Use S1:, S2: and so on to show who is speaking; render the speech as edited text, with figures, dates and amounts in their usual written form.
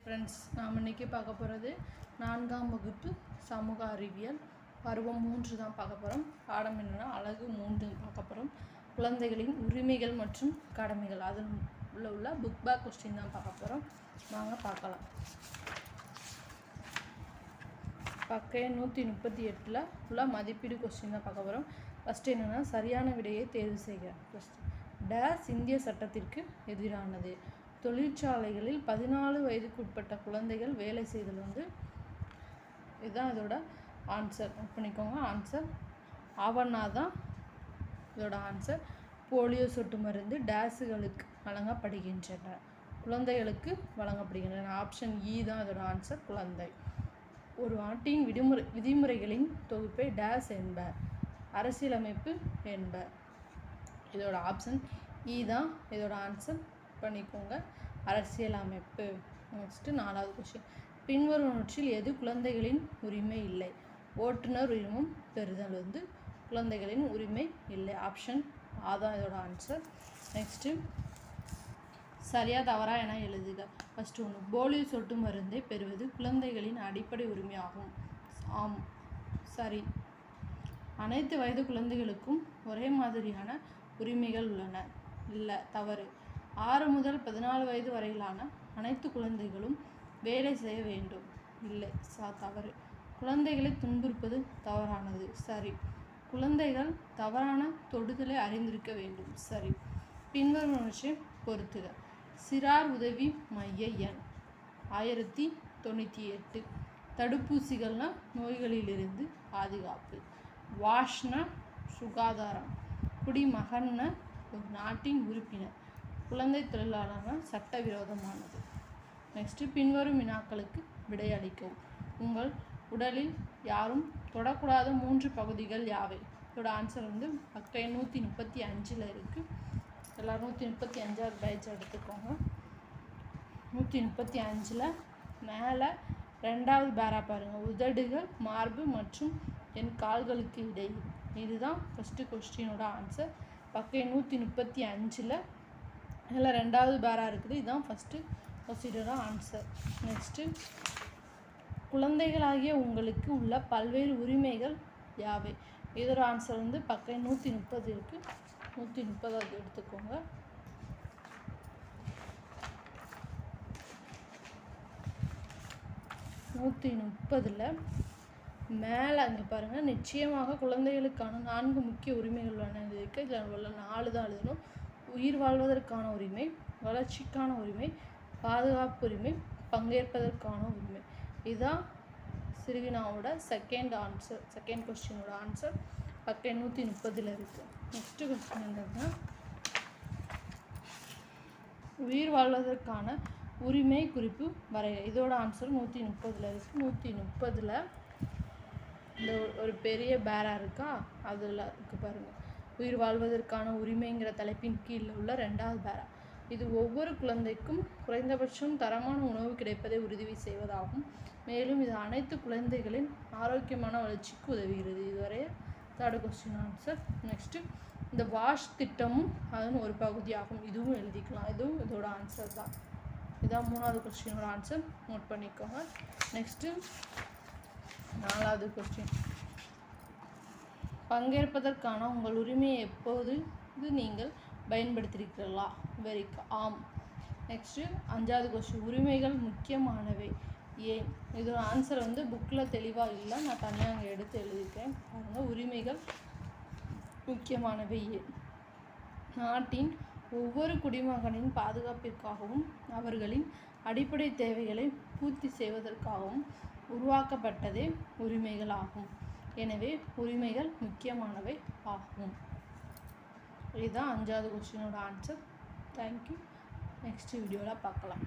S1: Friends, நாம் இன்றைக்கி பார்க்க போகிறது 4ஆம் வகுப்பு சமூக அறிவியல் பருவம் 3 தான் பார்க்க போகிறோம். பாடம் என்னென்னா அழகு 3 பார்க்க போகிறோம். குழந்தைகளின் உரிமைகள் மற்றும் கடமைகள் அதில் உள்ள புக் பேக் கொஸ்டின் தான் பார்க்க போகிறோம். வாங்க பார்க்கலாம். பக்க 138 உள்ள மதிப்பீடு கொஸ்டின் தான் பார்க்க போகிறோம். ஃபஸ்ட்டு என்னென்னா சரியான விடையை தேர்வு செய்க. டேஸ் இந்திய சட்டத்திற்கு எதிரானது. தொழிற்சாலைகளில் 14 வயதுக்குட்பட்ட குழந்தைகள் வேலை செய்தல் இதுதான் இதோட ஆன்சர். பண்ணிக்கோங்க. ஆன்சர் ஆவணா தான் இதோட ஆன்சர். போலியோ சொட்டு மருந்து டேஸுகளுக்கு வழங்கப்படுகின்றன, குழந்தைகளுக்கு வழங்கப்படுகின்றன. ஆப்ஷன் இ தான் இதோட ஆன்சர், குழந்தை. ஒரு நாட்டின் விதிமுறைகளின் தொகுப்பை டேஸ் என்பர், அரசியலமைப்பு என்பர். இதோட ஆப்ஷன் இ தான் இதோட ஆன்சர். பண்ணிக்கோங்க, அரசியலமைப்பு. நெக்ஸ்ட்டு 4வது கொஸ்டின். பின்வருவனவற்றில் எது குழந்தைகளின் உரிமை இல்லை? ஓட்டுநர் உரிமம் பெறுதல் குழந்தைகளின் உரிமை இல்லை. ஆப்ஷன் ஆ தான் இதோட ஆன்சர். நெக்ஸ்ட்டு சரியா தவறா என எழுதுக. ஃபஸ்ட்டு ஒன்று, போலியோ சொட்டு மருந்தை பெறுவது குழந்தைகளின் அடிப்படை உரிமையாகும். ஆம், சரி. அனைத்து வயது குழந்தைகளுக்கும் ஒரே மாதிரியான உரிமைகள் உள்ளன. இல்லை, தவறு. 6 முதல் 14 வயது வரையிலான அனைத்து குழந்தைகளும் வேலை செய்ய வேண்டும். இல்லை, தவறு. குழந்தைகளை துன்புறுப்பது தவறானது. சரி. குழந்தைகள் தவறான தொடுதலை அறிந்திருக்க வேண்டும். சரி. பின்வருவனவற்றை பொறுத்துக. சிறார் உதவி மைய எண் 1098. தடுப்பூசிகள்னா நோய்களிலிருந்து பாதுகாப்பு. வாஷ்னா சுகாதாரம். குடிமகன்னா ஒரு நாட்டின் உறுப்பினர். குழந்தை தொழிலாளர்கள் சட்டவிரோதமானது. நெக்ஸ்ட்டு பின்வரும் வினாக்களுக்கு விடையளிக்கவும். உங்கள் உடலில் யாரும் தொடக்கூடாத 3 பகுதிகள் யாவை? இதோட ஆன்சர் பக்க 135 இருக்குது. எல்லோரும் 135 பேட்ச் எடுத்துக்கோங்க. 135 மேலே 2வது பேரா பாருங்கள். உதடுகள், மார்பு மற்றும் என் கால்களுக்கு இடையில். இதுதான் ஃபஸ்ட்டு கொஸ்டினோட ஆன்சர். பக்க 135 இதில் 2வது பேரா இருக்குது. இதுதான் ஃபஸ்ட்டு கொஸ்டினோட ஆன்சர். நெக்ஸ்ட்டு குழந்தைகளாகிய உங்களுக்கு உள்ள பல்வேறு உரிமைகள் யாவை? இதோட ஆன்சர் பக்க 130 இருக்குது. 130 எடுத்துக்கோங்க. மேலே அங்கே பாருங்கள். நிச்சயமாக குழந்தைகளுக்கான 4 முக்கிய உரிமைகள் உள்ளன இருக்குது. இதில் உள்ள 4 தான் எழுதணும். உயிர் வாழ்வதற்கான உரிமை, வளர்ச்சிக்கான உரிமை, பாதுகாப்பு உரிமை, பங்கேற்பதற்கான உரிமை. இதுதான் சிறுவினாவோட செகண்ட் ஆன்சர், செகண்ட் கொஸ்டினோட ஆன்சர். பக்க 130 இருக்குது. நெக்ஸ்ட்டு கொஸ்டின் என்னன்னா, உயிர் வாழ்வதற்கான உரிமை குறிப்பு வரைக. இதோட ஆன்சர் 130 இருக்குது. 130 இந்த ஒரு பெரிய பேரா இருக்கா, அதில் இருக்குது பாருங்கள். உயிர் வாழ்வதற்கான உரிமைங்கிற தலைப்பின் கீழே உள்ள 2வது பேரா. இது ஒவ்வொரு குழந்தைக்கும் குறைந்தபட்சம் தரமான உணவு கிடைப்பதை உறுதி செய்வதாகும். மேலும் இது அனைத்து குழந்தைகளின் ஆரோக்கியமான வளர்ச்சிக்கு உதவுகிறது. இதுவரை 3rd கொஸ்டின் ஆன்சர். நெக்ஸ்ட்டு இந்த வாஷ் திட்டமும் அதன் ஒரு பகுதியாகும். இதுவும் எழுதிக்கலாம். இதுவும் இதோட ஆன்சர் தான். இதான் 3வது கொஸ்டினோட ஆன்சர். நோட் பண்ணிக்கோங்க. நெக்ஸ்ட்டு 4வது கொஸ்டின். பங்கேற்பதற்கான உங்கள் உரிமையை எப்போது நீங்கள் பயன்படுத்தியிருக்கிறீர்களா? ஆம். நெக்ஸ்ட்டு 5வது கொஸ்டின். உரிமைகள் முக்கியமானவை ஏன்? இதோட ஆன்சர் புக்கில் தெளிவாக இல்லை, நான் தனியாக அங்கே எடுத்து எழுதியிருக்கேன் பாருங்கள். உரிமைகள் முக்கியமானவை ஏன்? நாட்டின் ஒவ்வொரு குடிமகனின் பாதுகாப்பிற்காகவும் அவர்களின் அடிப்படை தேவைகளை பூர்த்தி செய்வதற்காகவும் உருவாக்கப்பட்டதே உரிமைகள் ஆகும். எனவே உரிமைகள் முக்கியமானவை ஆகும். இதுதான் 5வது கொஸ்டினோட ஆன்சர். தேங்க்யூ. நெக்ஸ்ட் வீடியோவில் பார்க்கலாம்.